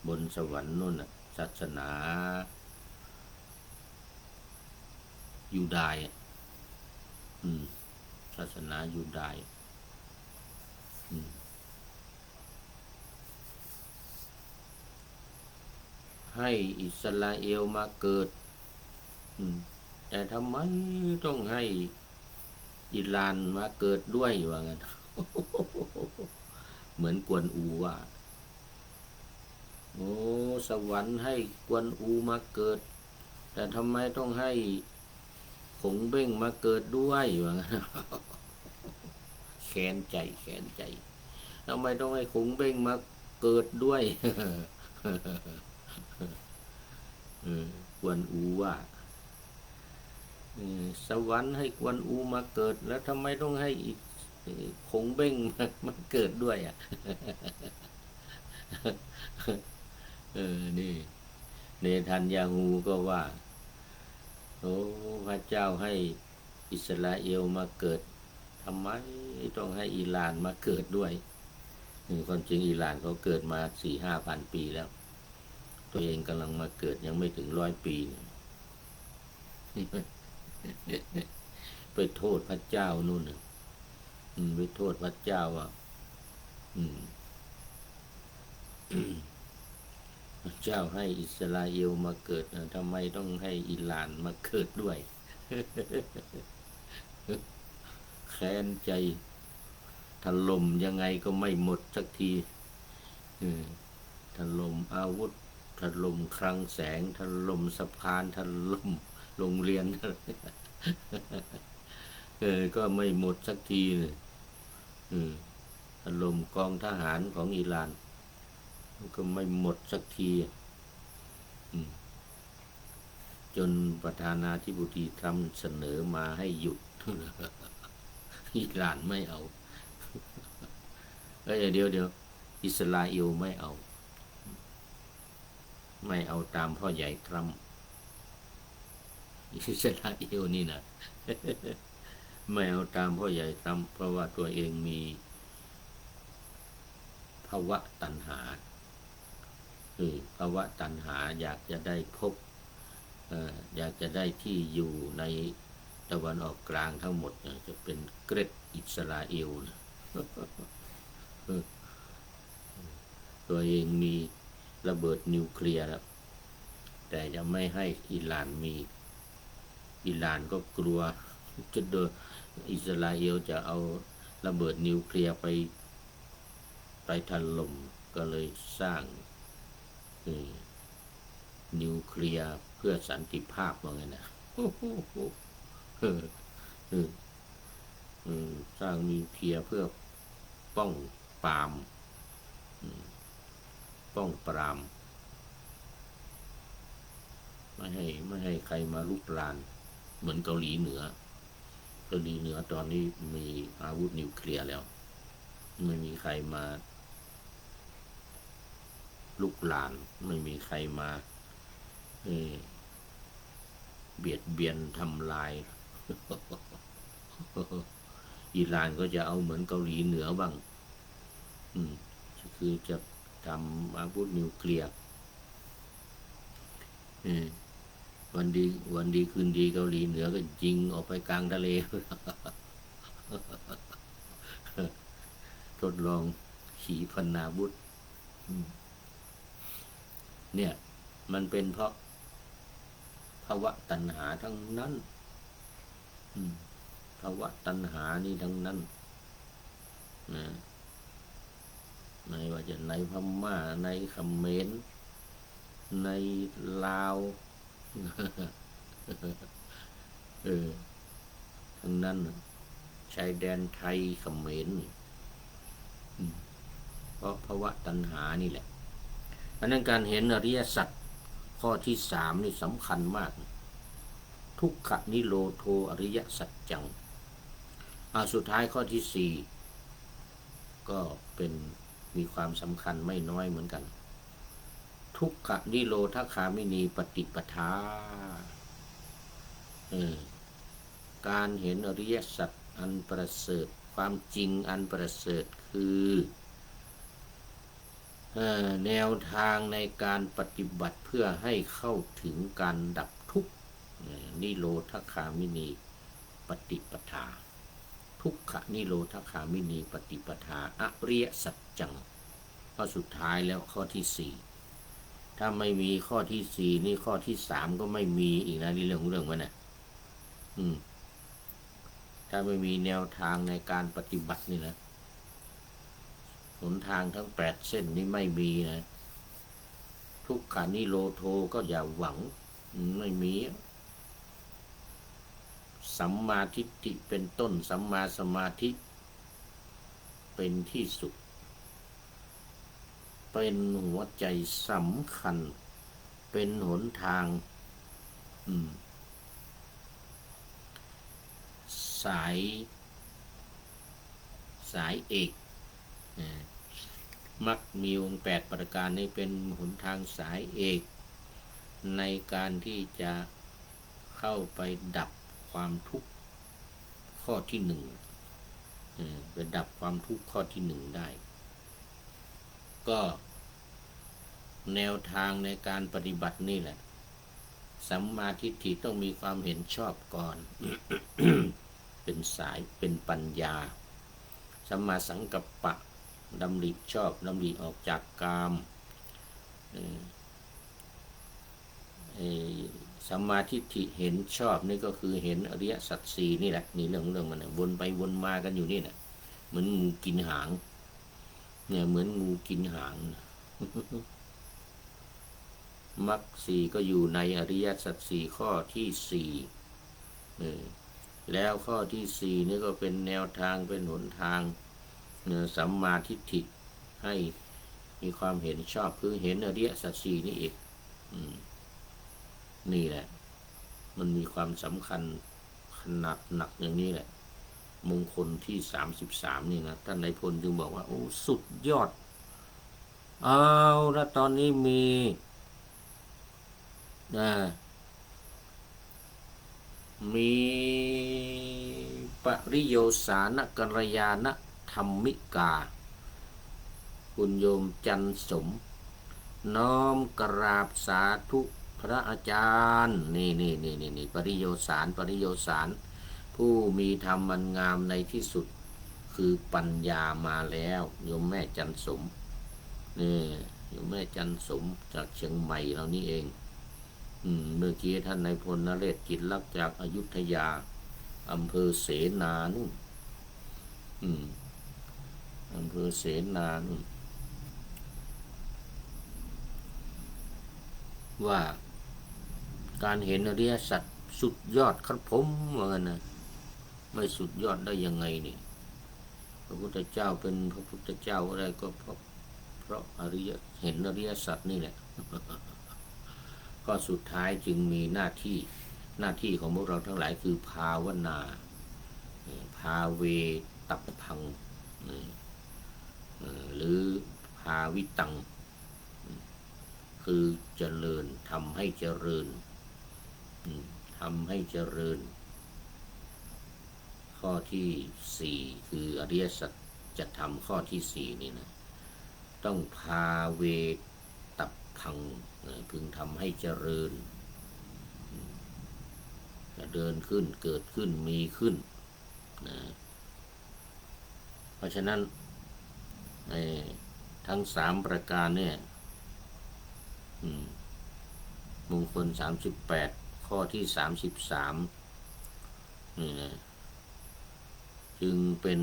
บนสวรรค์นู่นน่ะศาสนายูดาห์ศาสนายูดาห์ให้อิสราเอลมาเกิดแต่ทำไมต้องให้อิหร่านมาเกิดด้วยว่างั้น เหมือนกวนอูว่าโอ้สวรรค์ให้กวนอูมาเกิดแต่ทำไมต้องให้ขงเบ้งมาเกิดด้วยว่างั้น แค้นใจทำไมต้องให้ขงเบ้งมาเกิดด้วย กวนอูว่าสวรรค์ให้กวนอูมาเกิดแล้วทำไมต้องให้อีกขงเบ้งมาเกิดด้วยอ่ะ นี่เนทันยาฮูก็ว่าโอ้พระเจ้าให้อิสราเอลมาเกิดทำไมต้องให้อิหร่านมาเกิดด้วยความจริงอิหร่านเขาเกิดมา 4-5 พัน ปีแล้วตัวเองกำลังมาเกิดยังไม่ถึง100 ปี ไปโทษพระเจ้านู่นไปโทษพระเจ้าว่าพระเจ้าให้อิสราเอลมาเกิดทำไมต้องให้อิหร่านมาเกิดด้วย แค้นใจถล่มยังไงก็ไม่หมดสักทีถล่มอาวุธถล่มคลังแสงถล่มสะพานถล่มโรงเรียน ก็ไม่หมดสักทีเลยถล่มกองทหารของอิหร่านก็ไม่หมดสักทีจนประธานาธิบดีทรัมป์เสนอมาให้หยุด อิหร่านไม่เอาเดี๋ยวอิสราเอลไม่เอาตามพ่อใหญ่ทรัมป์อิสราเอลนี่นะไม่เอาตามพ่อใหญ่ทรัมป์เพราะว่าตัวเองมีภาวะตัณหาภาวะตัณหาอยากจะได้พบอยากจะได้ที่อยู่ในตะวันออกกลางทั้งหมดจะเป็นเกรดอิสราเอลนะ ตัวเองมีระเบิดนิวเคลียร์แล้วแต่จะไม่ให้อิหร่านมีอิหร่านก็กลัวจะโดนอิสราเอลจะเอาระเบิดนิวเคลียร์ไปถล่มก็เลยสร้างนิวเคลียร์เพื่อสันติภาพว่าไงนะสร้างนิวเคลียร์เพื่อป้องปรามไม่ให้ใครมาลุกรานเหมือนเกาหลีเหนือตอนนี้มีอาวุธนิวเคลียร์แล้วไม่มีใครมาลุกรานไม่มีใครมาเบียดเบียนทำลาย อิหร่านก็จะเอาเหมือนเกาหลีเหนือบ้างคือจะทำอาวุธนิวเคลียร์ เออวันดีวันดีคืนดีเกาหลีเหนือก็ยิงออกไปกลางทะเล ทดลองขีปนาวุธเนี่ยมันเป็นเพราะภาวะตัณหาทั้งนั้นภาวะตัณหานี่ทั้งนั้นนะไม่ว่าจะในพม่าในเขมรในลาวทั้งนั้นชายแดนไทยเขมรเพราะภาวะตัณหานี่แหละอันนั้นการเห็นอริยสัจข้อที่3นี่สำคัญมากทุกขนิโรโธอริยสัจจังสุดท้ายข้อที่4ก็เป็นมีความสำคัญไม่น้อยเหมือนกันทุกขนิโรธคามินีปฏิปทาการเห็นอริยสัจอันประเสริฐความจริงอันประเสริฐคือแนวทางในการปฏิบัติเพื่อให้เข้าถึงการดับทุกข์นิโรธคามินีปฏิปทาทุกขนิโรธคามินีปฏิปทาอริยสัจจังข้อสุดท้ายแล้วข้อที่4ถ้าไม่มีข้อที่4นี่ข้อที่3ก็ไม่มีอีกนะนี่เรื่องมันนะถ้าไม่มีแนวทางในการปฏิบัตินี่นะหนทางทั้ง8เส้นนี้ไม่มีนะทุกขานิโรโธก็อย่าหวังไม่มีสัมมาทิฏฐิเป็นต้นสัมมาสมาธิเป็นที่สุดเป็นหัวใจสำคัญเป็นหนทางสายเอกมรรคมีองค์8ประการนี้เป็นหนทางสายเอกในการที่จะเข้าไปดับความทุกข์ข้อที่1ไปดับความทุกข์ข้อที่1ได้ก็แนวทางในการปฏิบัตินี่แหละสัมมาทิฏฐิต้องมีความเห็นชอบก่อน เป็นสายเป็นปัญญาสัมมาสังกัปปะดำริชอบดำริออกจากกามสัมมาทิฏฐิเห็นชอบนี่ก็คือเห็นอริยสัจสี่นี่แหละนี่เรื่องมันวนไปวนมากันอยู่นี่แหละเหมือนงูกินหางเนี่ยเหมือนงูกินหางมรรค4ก็อยู่ในอริยสัจ4ข้อที่4แล้วข้อที่4นี่ก็เป็นแนวทางเป็นหนทางสัมมาทิฏฐิให้มีความเห็นชอบคือเห็นอริยสัจ4นี่เองนี่แหละมันมีความสำคัญขนาดหนักอย่างนี้แหละมงคลที่33นี่นะท่านนายพลจึงบอกว่าโอ้สุดยอดแล้วตอนนี้มีปริโยสานกัลยาณธรรมิกาคุณโยมจันสมน้อมกราบสาธุพระอาจารย์นี่ปริโยสารผู้มีธรรมอันงามในที่สุดคือปัญญามาแล้วโยมแม่จันสมนี่โยมแม่จันสมจากเชียงใหม่เรานี่เองเมื่อกี้ท่านนายพลนเรศกิจลักษ์จากอยุธยาอำเภอเสนานู่นอำเภอเสนานู่นว่าการเห็นอริยสัจสุดยอดครับผมว่างั้นนะไม่สุดยอดได้ยังไงนี่พระพุทธเจ้าเป็นพระพุทธเจ้าอะไรก็เพราะเห็นอริยสัจนี่แหละก็สุดท้ายจึงมีหน้าที่ของพวกเราทั้งหลายคือภาวนาภาเวตัพพังหรือภาวิตังคือเจริญทำให้เจริญข้อที่4คืออริยสัจจะทำข้อที่4นี่นะต้องภาเวตัพพังพึงทำให้เจริญ จะเดินขึ้นเกิดขึ้นมีขึ้นนะเพราะฉะนั้นทั้ง3ประการเนี่ยมงคล38ข้อที่33นี่นะจึงเป็น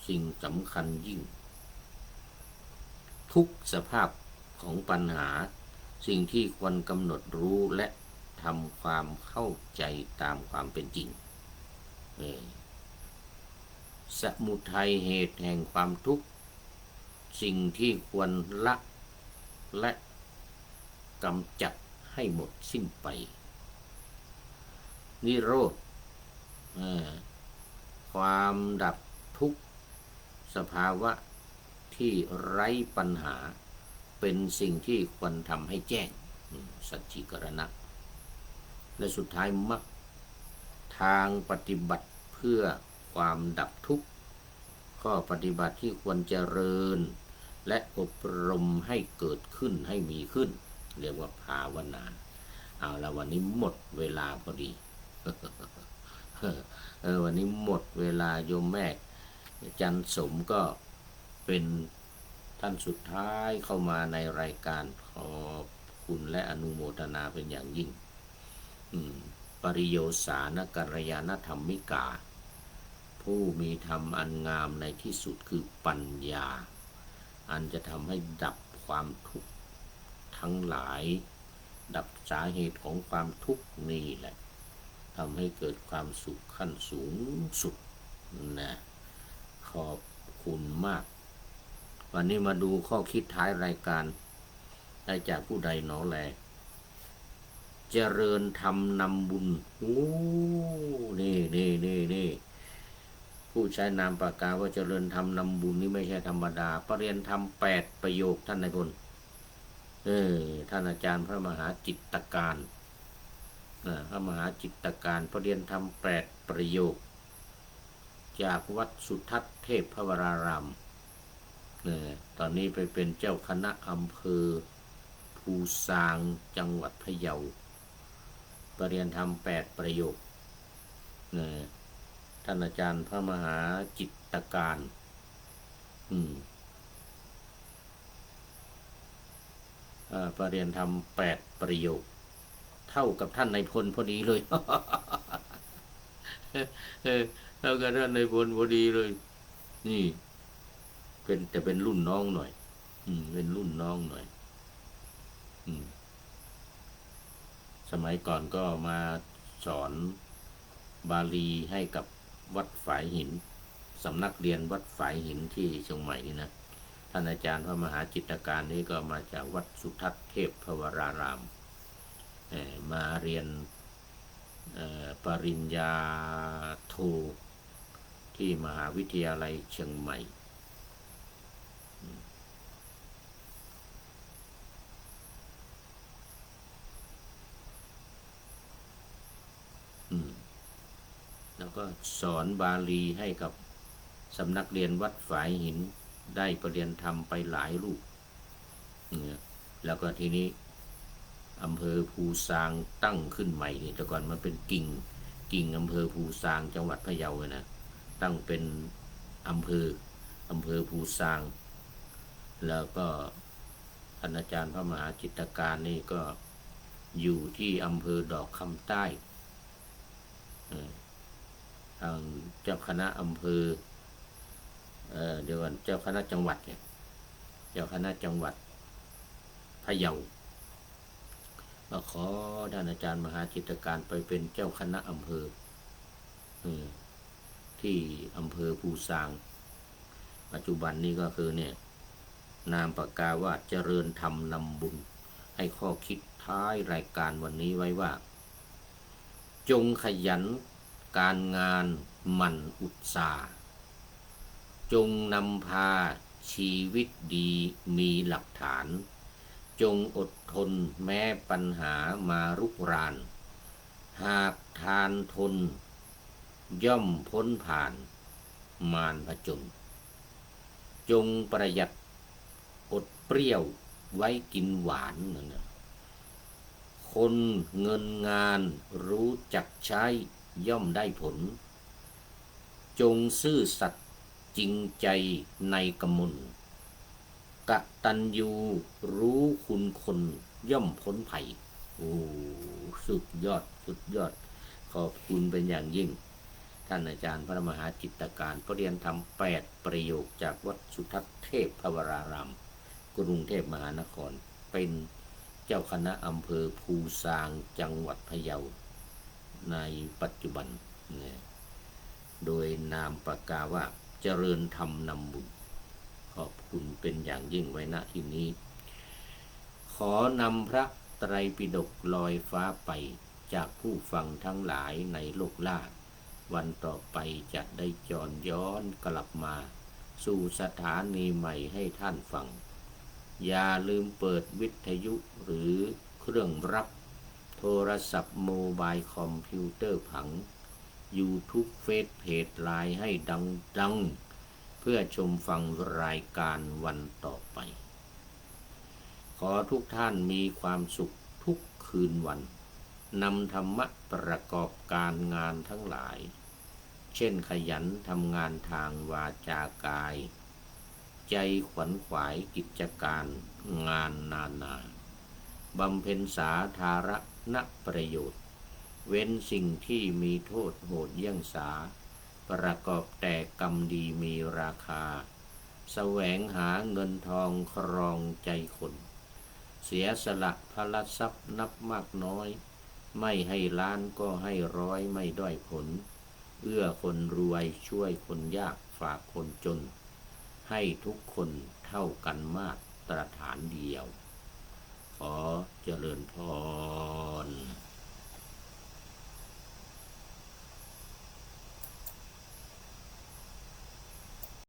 สิ่งสำคัญยิ่งทุกสภาพของปัญหาสิ่งที่ควรกำหนดรู้และทำความเข้าใจตามความเป็นจริงสมุทัยเหตุแห่งความทุกข์สิ่งที่ควรละและกำจัดให้หมดสิ้นไปนิโรธความดับทุกข์สภาวะที่ไร้ปัญหาเป็นสิ่งที่ควรทำให้แจ้งสัจฉิกรณะและสุดท้ายมรรคทางปฏิบัติเพื่อความดับทุกข์ข้อปฏิบัติที่ควรเจริญและอบรมให้เกิดขึ้นให้มีขึ้นเรียกว่าภาวนาเอาละวันนี้หมดเวลาพอดี วันนี้หมดเวลาโยมแม่จันสมก็เป็นท่านสุดท้ายเข้ามาในรายการขอบคุณและอนุโมทนาเป็นอย่างยิ่งปริโยสานกัลยาณธรรมิกาผู้มีธรรมอันงามในที่สุดคือปัญญาอันจะทำให้ดับความทุกข์ทั้งหลายดับสาเหตุของความทุกข์นี่แหละทำให้เกิดความสุขขั้นสูงสุดนะขอบคุณมากวันนี้มาดูข้อคิดท้ายรายการได้จากผู้ใดหนอแลเจริญธรรมนำบุญนี่ผู้ใช้นามปากกาว่าเจริญธรรมนำบุญนี่ไม่ใช่ธรรมดาปรริยนธรรม8ประโยคท่านนายพลท่านอาจารย์พระมหาจิตตการพระมหาจิตตการปรริยนธรรม8ประโยคจากวัดสุทัศน์เทพวรารามตอนนี้ไปเป็นเจ้าคณะอำเภอภูซางจังหวัดพะเยาปรริยนธรรม8ประโยคท่านอาจารย์พระมหาจิตตการปรริยนธรรม8ประโยคเท่ากับท่านนายพลพอดีเลย เท่ากับท่านนายพลพอดีเลยนี่เป็นรุ่นน้องหน่อยเป็นรุ่นน้องหน่อยสมัยก่อนก็มาสอนบาลีให้กับวัดฝายหินสำนักเรียนวัดฝายหินที่เชียงใหม่นี่นะท่านอาจารย์พระมหาจิตตการนี้ก็มาจากวัดสุทัศน์เทพวรารามมาเรียนปริญญาโทที่มหาวิทยาลัยเชียงใหม่แล้วก็สอนบาลีให้กับสำนักเรียนวัดฝายหินได้ปรริญญาธรรมไปหลายรูปแล้วก็ทีนี้อำเภอภูซางตั้งขึ้นใหม่นี่แต่ก่อนมันเป็นกิ่งอำเภอภูซางจังหวัดพะเยานะตั้งเป็นอำเภอภูซางแล้วก็ท่านอาจารย์พระมหาจิตตการนี่ก็อยู่ที่อำเภอดอกคำใต้ทางเจ้าคณะอำเภอเดี๋ยวก่อนเจ้าคณะจังหวัดเนี่ยเจ้าคณะจังหวัดพะเยาก็ขอท่านอาจารย์มหาจิตตการไปเป็นเจ้าคณะอำเภอที่อำเภอภูซางปัจจุบันนี้ก็คือเนี่ยนามปากกาว่าเจริญธรรมนำบุญให้ข้อคิดท้ายรายการวันนี้ไว้ว่าจงขยันการงานหมั่นอุตสาหจงนำพาชีวิตดีมีหลักฐานจงอดทนแม้ปัญหามารุกรานหากทานทนย่อมพ้นผ่านมารผจญจงประหยัดอดเปรี้ยวไว้กินหวานนั่นนะค คนเงินงานรู้จักใช้ย่อมได้ผลจงซื่อสัตย์จริงใจในกมลกตัญญูรู้คุณคนย่อมพ้นภัยโอ้สุดยอดสุดยอดขอบคุณเป็นอย่างยิ่งท่านอาจารย์พระมหาจิตตการปรริยนธรรม8ประโยคจากวัดสุทัศน์เทพวรารามกรุงเทพมหานครเป็นเจ้าคณะอำเภอภูซางจังหวัดพะเยาในปัจจุบันโดยนามปากกาว่าเจริญธรรมนำบุญขอบคุณเป็นอย่างยิ่งไว้ณที่นี้ขอนำพระไตรปิฎกลอยฟ้าไปจากผู้ฟังทั้งหลายในโลกล่าวันต่อไปจะได้จรย้อนกลับมาสู่สถานีใหม่ให้ท่านฟังอย่าลืมเปิดวิทยุหรือเครื่องรับโทรศัพท์โมบายคอมพิวเตอร์ผัง YouTube เฟซเพจไลน์ให้ดังเพื่อชมฟังรายการวันต่อไปขอทุกท่านมีความสุขทุกคืนวันนำธรรมะประกอบการงานทั้งหลายเช่นขยันทำงานทางวาจากายใจขวนขวายกิจการงานนานาบำเพ็ญสาธารณประโยชน์เว้นสิ่งที่มีโทษโหดเยี่ยงสาประกอบแต่กรรมดีมีราคาแสวงหาเงินทองครองใจคนเสียสละพละทรัพย์นับมากน้อยไม่ให้ล้านก็ให้ร้อยไม่ด้อยผลเอื้อคนรวยช่วยคนยากฝากคนจนให้ทุกคนเท่ากันมาตรฐานเดียวขอเจริญพร